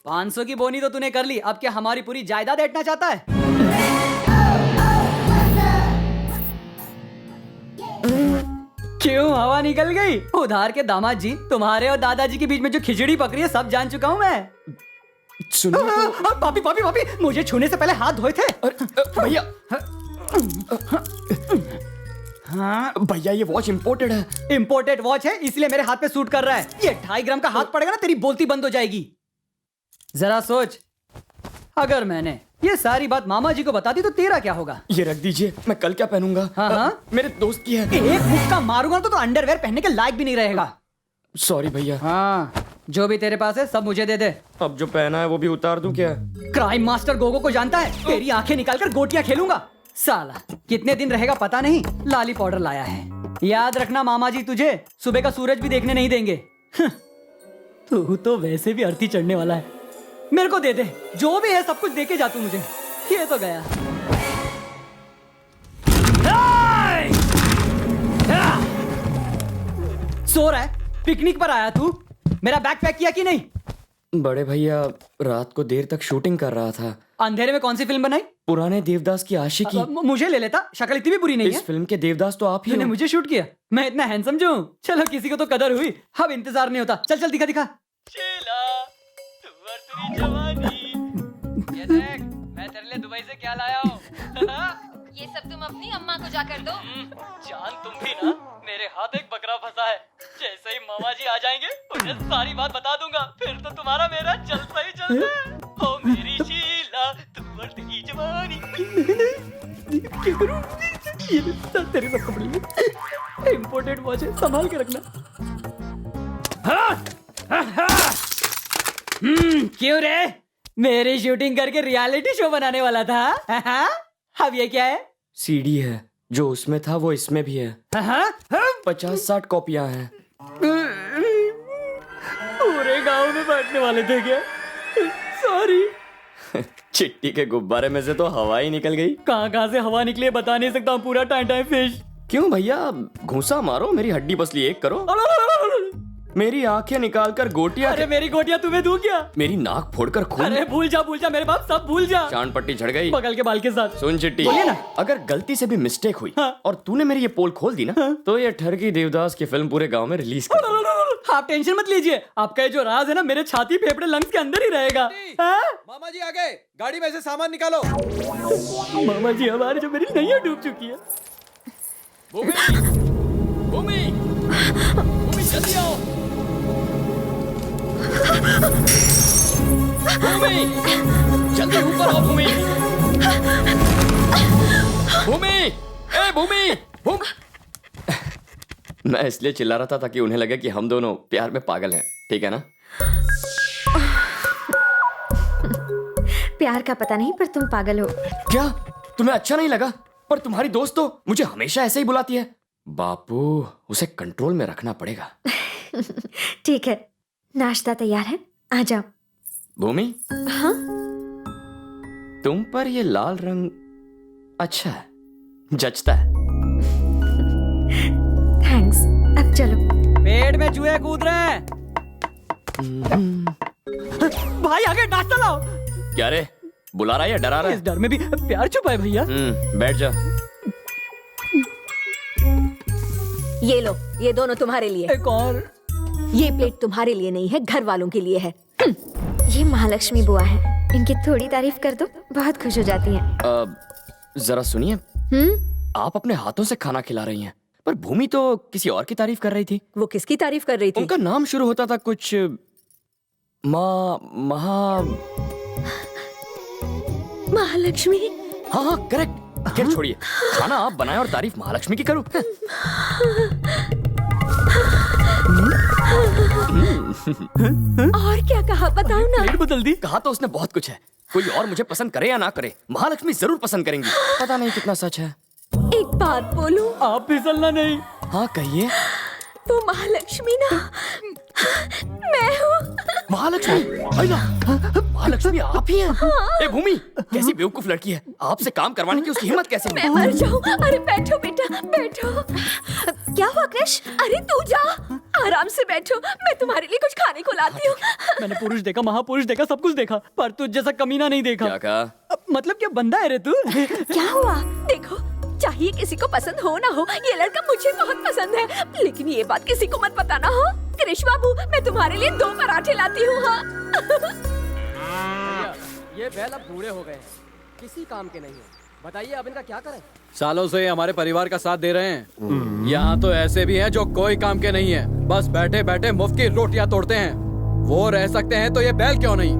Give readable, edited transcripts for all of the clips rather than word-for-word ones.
500 की बोनी तो तूने कर ली, अब क्या हमारी पूरी जायदाद ऐंठना चाहता है? क्यों हवा निकल गई? उधार के दामाद जी, तुम्हारे और दादाजी के बीच में जो खिचड़ी पक रही है सब जान चुका हूँ मैं। सुनो पापी पापी पापी, मुझे छूने से पहले हाथ धोए थे। भैया। हाँ भैया, ये वॉच इम्पोर्टेड है। इम्पोर्टेड वॉच है इसलिए मेरे हाथ पे सूट कर रहा है। ये 2.5 ग्राम का हाथ पड़ेगा ना, तेरी बोलती बंद हो जाएगी। जरा सोच, अगर मैंने ये सारी बात मामा जी को बता दी तो तेरा क्या होगा? ये रख दीजिए, मैं कल क्या पहनूंगा? हाँ? मेरे दोस्त की है। एक मुक्का मारूंगा तो अंडरवेयर पहनने के लायक भी नहीं रहेगा। सॉरी भैया। हाँ, जो भी तेरे पास है सब मुझे दे दे। अब जो पहना है वो भी उतार दूं क्या? क्राइम मास्टर गोगो को जानता है? तेरी आंखें निकालकर गोटियां खेलूंगा। साला कितने दिन रहेगा पता नहीं, लाली पाउडर लाया है। याद रखना मामा जी तुझे सुबह का सूरज भी देखने नहीं देंगे। तू तो वैसे भी अर्थी चढ़ने वाला है। मेरे को दे दे, जो भी है सब कुछ दे के जा तू मुझे। ये तो गया। सो रहा है? पिकनिक पर आया तू? मेरा बैग पैक किया कि नहीं? बड़े भैया, रात को देर तक शूटिंग कर रहा था। अंधेरे में कौन सी फिल्म बनाई? पुराने देवदास की आशिकी। मुझे ले लेता, शक्ल इतनी भी बुरी नहीं है। इस फिल्म के देवदास तो आप ही तूने हो। मुझे शूट किया? मैं इतना हैंडसम जो हूँ? चलो किसी को तो कदर हुई, अब इंतजार नहीं होता। चल चल दिखा दिखा। शीला, तू और तेरी जवानी। ये देख, मैं तेरे लिए दुबई से क्या लाया हूँ। ये सब तुम अपनी अम्मा को जाकर दो। जान तुम भी ना, मेरे हाथ एक बकरा फंसा है। जैसे ही मामा जी आ जाएंगे उन्हें सारी बात बता दूंगा, फिर तो तुम्हारा मेरा चलता ही चलता है। ओ मेरी शीला, तू और तेरी जवानी। क्या करूं? ये तेरे सब कपड़े इंपोर्टेड वॉच है, संभाल के रखना। क्यों रे? मेरी शूटिंग करके रियलिटी शो बनाने वाला था? अब ये क्या है? सीडी है, जो उसमें था वो इसमें भी है। 50-60 कॉपियां हैं। पूरे गांव में बांटने वाले थे क्या? सॉरी। चिट्टी के गुब्बारे में से तो हवा ही निकल गई। कहां से हवा निकली है बता नहीं सकता हूँ। पूरा टाइम टाइम फिश। क्यों भैया, घूंसा मारो, मेरी हड्डी पसली एक करो। मेरी आंखें निकालकर गोटियां। अरे मेरी गोटियां तुम्हें दूं क्या? मेरी नाक फोड़कर खून। अरे भूल जा मेरे बाप, सब भूल जा। चांद पट्टी झड़ गई बगल के बाल के साथ। सुन चिट्टी, बोलिए ना। अगर गलती से भी मिस्टेक हुई हाँ। और तूने मेरी ये पोल खोल दी ना, तो ये ठरकी देवदास की फिल्म पूरे गांव में रिलीज कर। आप टेंशन मत लीजिए, आपका ये जो राज है ना मेरे छाती फेफड़े लंग्स के अंदर ही रहेगा। हाँ? मामा जी आ गए, गाड़ी में से सामान निकालो। मामा जी हमारे जो मेरी नैया डूब चुकी है। भूमि, भूमि जल्दी आओ। भूमि, जल्दी ऊपर आओ। भूमि, भूमि, ए भूमि, मैं इसलिए चिल्ला रहा था ताकि उन्हें लगे कि हम दोनों प्यार में पागल हैं, ठीक है ना? प्यार का पता नहीं पर तुम पागल हो। क्या तुम्हें अच्छा नहीं लगा? पर तुम्हारी दोस्त तो मुझे हमेशा ऐसे ही बुलाती है। बापू, उसे कंट्रोल में रखना पड़ेगा। ठीक है, नाश्ता तैयार है, आ जाओ। भूमि, हाँ? तुम पर ये लाल रंग अच्छा है, जचता है। थैंक्स, अब चलो। पेट में चूहे कूद रहे हैं। भाई आगे नाश्ता लाओ। क्या रे, बुला रहा है या डरा रहा इस डर में भी प्यार छुपा है भैया। बैठ जा। ये लो, ये दोनों तुम्हारे लिए। एक और। ये प्लेट तुम्हारे लिए नहीं है, घर वालों के लिए है। ये महालक्ष्मी बुआ है, इनकी थोड़ी तारीफ कर दो, बहुत खुश हो जाती हैं। जरा सुनिए, आप अपने हाथों से खाना खिला रही हैं, पर भूमि तो किसी और की तारीफ कर रही थी। वो किसकी तारीफ कर रही थी? उनका नाम शुरू होता था कुछ महालक्ष्मी। हाँ करेक्ट। खैर छोड़िए, खाना आप बनाए और तारीफ महालक्ष्मी की करूं। और क्या कहा बताओ ना। प्लेट बदल दी। कहा तो उसने बहुत कुछ है, कोई और मुझे पसंद करे या ना करे, महालक्ष्मी जरूर पसंद करेंगी। पता नहीं कितना सच है। एक बात बोलूं? आप फिसलना नहीं। हाँ कहिए। वो महालक्ष्मी ना मैं हूँ। महालक्ष्मी? अय्या, महालक्ष्मी आप ही हैं? ए भूमि, कैसी बेवकूफ लड़की है, आपसे काम करवाने की उसकी हिम्मत कैसे? मैं मर जाऊँ। अरे बैठो बेटा, बैठो। क्या हुआ कृष? अरे तू जा, आराम से बैठो, मैं तुम्हारे लिए कुछ खाना पानी को लाती हूँ। मैंने पुरुष देखा, महापुरुष देखा, सब कुछ देखा, पर तुझ जैसा कमीना नहीं देखा। क्या कहा? मतलब क्या बंदा है रे तू? क्या हुआ? देखो, चाहिए किसी को पसंद हो ना हो, ये लड़का मुझे बहुत पसंद है, लेकिन ये बात किसी को मत बताना हो। कृष बाबू, मैं तुम्हारे लिए 2 पराठे लाती हूँ। हाँ। ये बैल अब बूढ़े हो गए हैं, किसी काम के नहीं है। बताइए अब इनका क्या करें? सालों से ये हमारे परिवार का साथ दे रहे हैं। यहाँ तो ऐसे भी हैं जो कोई काम के नहीं है, बस बैठे बैठे मुफ्त की रोटियां तोड़ते हैं। वो रह सकते हैं तो ये बैल क्यों नहीं?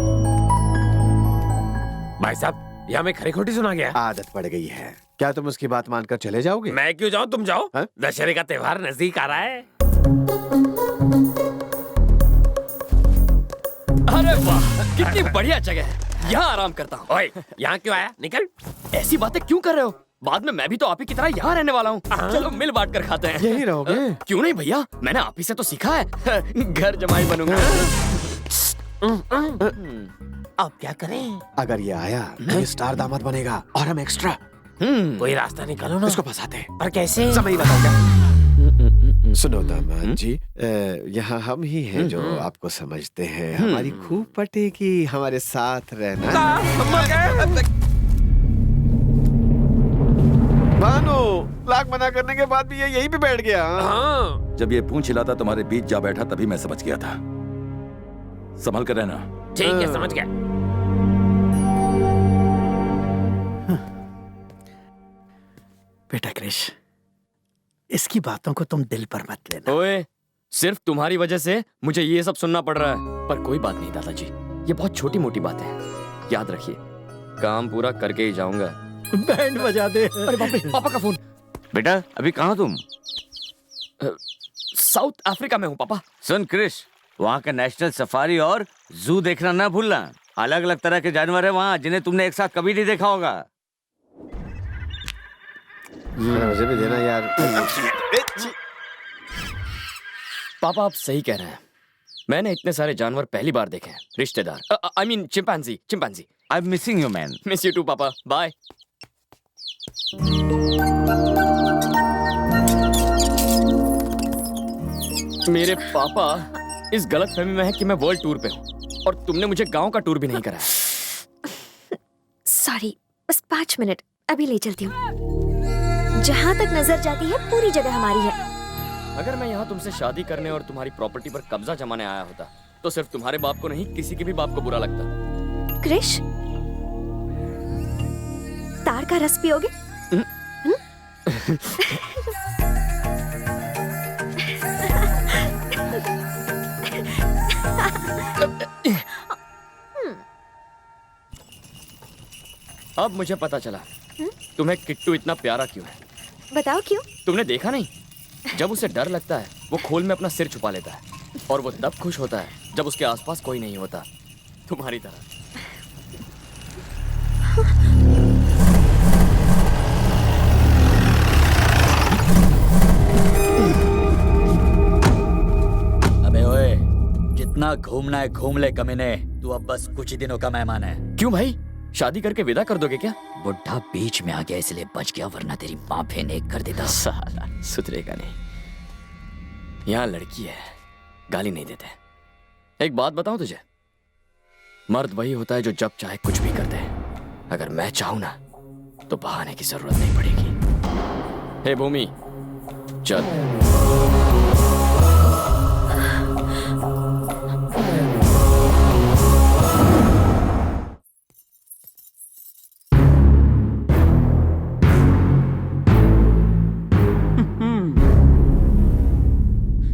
भाई साहब, यहाँ में खरी खोटी सुना गया। आदत पड़ गई है। क्या तुम उसकी बात मानकर चले जाओगे? मैं क्यों जाऊँ, तुम जाओ। हाँ? दशहरे का त्योहार नजदीक आ रहा है। अरे वाह, कितनी बढ़िया जगह है, यहाँ आराम करता हूँ। ओए, यहाँ क्यों आया? निकल। ऐसी बातें क्यों कर रहे हो? बाद में मैं भी तो आप ही की तरह यहाँ रहने वाला हूँ। चलो मिल बांट कर खाते हैं। यही रहोगे? क्यों नहीं भैया, मैंने आप ही से तो सीखा है। घर जमाई बनूंगा। अब क्या करें? अगर ये आया तो ये स्टार दामाद बनेगा और हम एक्स्ट्रा। कोई रास्ता निकालो ना। इसको फंसाते हैं। पर कैसे? समय ही बताओगे। सुनो दामाद जी, यहाँ हम ही हैं जो आपको समझते हैं। हमारी खूब पटेगी, हमारे साथ रहना। भानु, लाख मना करने के बाद भी ये यहीं पे बैठ गया। हाँ। जब ये पूंछ हिलाता तुम्हारे बीच जा बैठा तभी मैं समझ गया था। संभल कर रहना। ठीक है, समझ गया। बेटा कृष, इसकी बातों को तुम दिल पर मत लेना। ओए, सिर्फ तुम्हारी वजह से मुझे ये सब सुनना पड़ रहा है। पर कोई बात नहीं दादाजी, ये बहुत छोटी मोटी बातें हैं। याद रखिए, काम पूरा करके ही जाऊंगा। बैंड बजा दे। अरे बाप रे, पापा का फोन। बेटा अभी कहाँ तुम? साउथ अफ्रीका में हूँ पापा। सुन क्रिश, वहाँ का नेशनल सफारी और जू देखना ना भूलना। अलग अलग तरह के जानवर है वहाँ जिन्हें तुमने एक साथ कभी नहीं देखा होगा। मुझे भी देना यार। पापा आप सही कह रहे हैं, मैंने इतने सारे जानवर पहली बार देखे हैं। रिश्तेदार, I mean chimpanzee. I am missing you man. Miss you too papa, bye. मेरे पापा इस गलतफहमी में है कि मैं वर्ल्ड टूर पे हूँ और तुमने मुझे गांव का टूर भी नहीं कराया। सॉरी, बस 5 मिनट, अभी ले चलती हूँ। जहाँ तक नजर जाती है पूरी जगह हमारी है। अगर मैं यहाँ तुमसे शादी करने और तुम्हारी प्रॉपर्टी पर कब्जा जमाने आया होता तो सिर्फ तुम्हारे बाप को नहीं, किसी के भी बाप को बुरा लगता। कृष, तार का रस पियोगे? अब मुझे पता चला तुम्हें किट्टू इतना प्यारा क्यों है। बताओ क्यों? तुमने देखा नहीं, जब उसे डर लगता है वो खोल में अपना सिर छुपा लेता है और वो तब खुश होता है जब उसके आसपास कोई नहीं होता, तुम्हारी तरह। अबे ओए, जितना घूमना है घूम ले कमीने, तू अब बस कुछ ही दिनों का मेहमान है। क्यों भाई, शादी करके विदा कर दोगे क्या? बुढ़ा बीच में आ गया इसलिए बच गया, वरना तेरी माँ फेंक कर देता। साला सुधरेगा नहीं। यहाँ लड़की है, गाली नहीं देते। एक बात बताऊं तुझे, मर्द वही होता है जो जब चाहे कुछ भी कर दे। अगर मैं चाहूं ना तो बहाने की जरूरत नहीं पड़ेगी। हे भूमि, चल।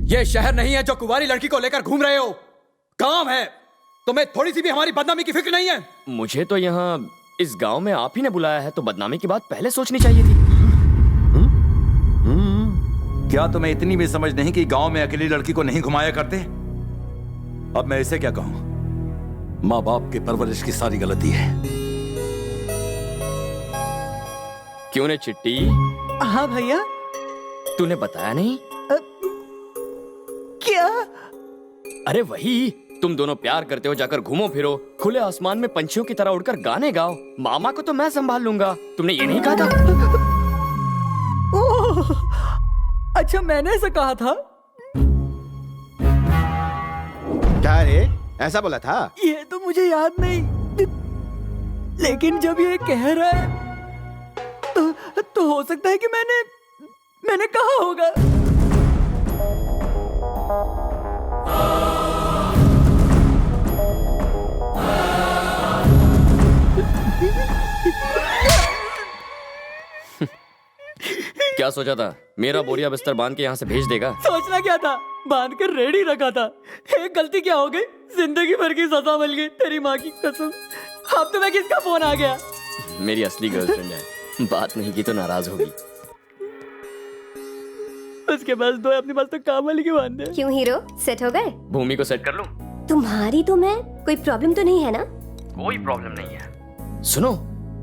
ये शहर नहीं है जो कुंवारी लड़की को लेकर घूम रहे हो, काम है। तुम्हें थोड़ी सी भी हमारी बदनामी की फिक्र नहीं है? मुझे तो यहाँ इस गांव में आप ही ने बुलाया है, तो बदनामी की बात पहले सोचनी चाहिए थी। क्या तुम्हें इतनी भी समझ नहीं कि गांव में अकेली लड़की को नहीं घुमाया करते? अब मैं इसे क्या कहूं? माँ बाप की परवरिश की सारी गलती है। क्यों ने चिट्टी? हाँ भैया। तूने बताया नहीं? क्या? अरे वही, तुम दोनों प्यार करते हो, जाकर घूमो फिरो, खुले आसमान में पंछियों की तरह उड़कर गाने गाओ। मामा को तो मैं संभाल लूंगा। तुमने ये नहीं कहा था? ओह, अच्छा मैंने ऐसा कहा था? क्या था रे? ऐसा बोला था? ये तो मुझे याद नहीं, लेकिन जब ये कह रहा है तो हो सकता है कि मैंने कहा होगा। क्या सोचा था? मेरा बोरिया बिस्तर बांध के यहाँ से भेज देगा? सोचना क्या था, बांध कर रेडी रखा था। एक गलती क्या हो गई, जिंदगी भर की सजा मिल गई, तेरी माँ की कसम। अब तो मैं किसका फोन आ गया? मेरी असली गर्लफ्रेंड है, बात नहीं की तो नाराज होगी। उसके पास दो है, अपने पास तो काम वाली के बांध है। क्यों हीरो, सेट हो गए? भूमि को सेट कर लूं? तुम्हारी तो मैं, कोई प्रॉब्लम तो नहीं है ना? कोई प्रॉब्लम नहीं है। सुनो,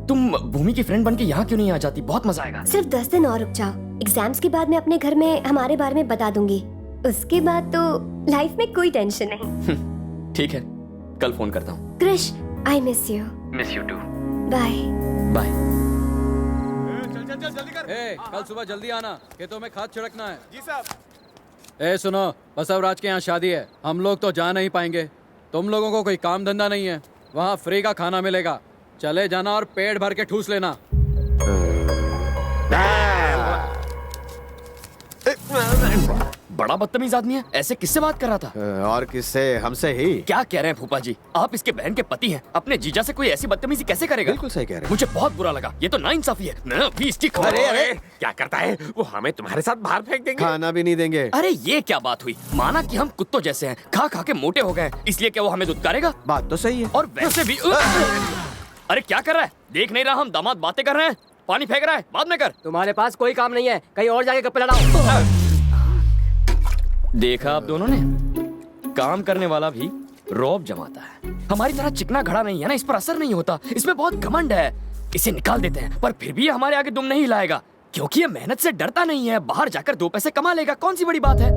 तुम भूमि की फ्रेंड बन के यहाँ क्यों नहीं आ जाती? बहुत मजा आएगा। सिर्फ 10 दिन और रुक जाओ, एग्जाम्स के बाद मैं अपने घर में हमारे बारे में बता दूंगी। उसके बाद तो लाइफ में कोई टेंशन नहीं। ठीक है, कल फोन करता हूँ। Krish, I miss you. Miss you too. Bye bye. कल सुबह जल्दी आना, खेतों में खाद छिड़कना है। जी साहब। सुनो, बसवराज के यहाँ शादी है, हम लोग तो जा नहीं पाएंगे। तुम लोगों को कोई काम धंधा नहीं है, वहाँ फ्री का खाना मिलेगा। चले जाना और पेट भर के ठूस लेना। बड़ा बदतमीज आदमी है, ऐसे किससे बात कर रहा था? और किससे? हमसे ही। क्या कह रहे हैं फूफा जी? आप इसके बहन के पति हैं, अपने जीजा से कोई ऐसी बदतमीजी कैसे करेगा? बिल्कुल सही कह रहे हैं। मुझे बहुत बुरा लगा, ये तो नाइंसाफी है। मैं अभी इसकी अरे क्या करता है वो? हमें तुम्हारे साथ बाहर फेंक देंगे। खाना भी नहीं देंगे। अरे ये क्या बात हुई? माना कि हम कुत्तों जैसे हैं, खा खा के मोटे हो गए, इसलिए क्या वो हमें दुत्कारेगा? बात तो सही है। और वैसे भी अरे क्या कर रहा है? देख नहीं रहा हम दामाद बातें कर रहे हैं? पानी फेंक रहा है, बाद में कर। तुम्हारे पास कोई काम नहीं है, कहीं और जाके गप्पे लड़ाओ। देखा आप दोनों ने, काम करने वाला भी रौब जमाता है। हमारी तरह चिकना घड़ा नहीं है ना, इस पर असर नहीं होता। इसमें बहुत घमंड है, इसे निकाल देते हैं। पर फिर भी ये हमारे आगे दुम नहीं लाएगा, क्योंकि ये मेहनत से डरता नहीं है। बाहर जाकर 2 पैसे कमा लेगा, कौन सी बड़ी बात है।